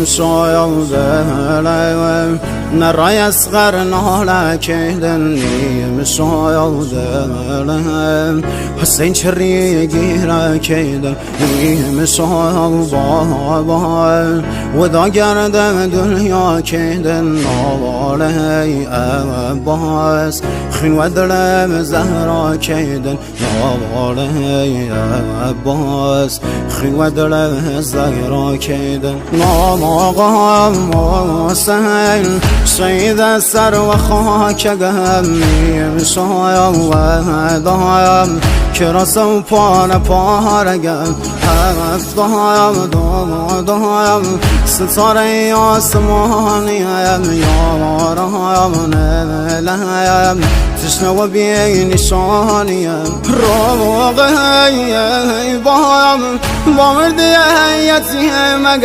شاید دلم نرای اصغر ناله کهدن شاید دلم حسین چری گیره کهدن شاید بابا و دا گردم دنیا کهدن نواله عباس خین و دلم زهرا کهدن نواله عباس خین و دلم زهرا کهدن نام آقا حسین شهید سر و خاک گمیم شایم و دایم که رسم پارگم هفت دایم ستاره آسمانیم یارم نلیم تشنه و بی نشانیم روغه بایم با مردی یتیم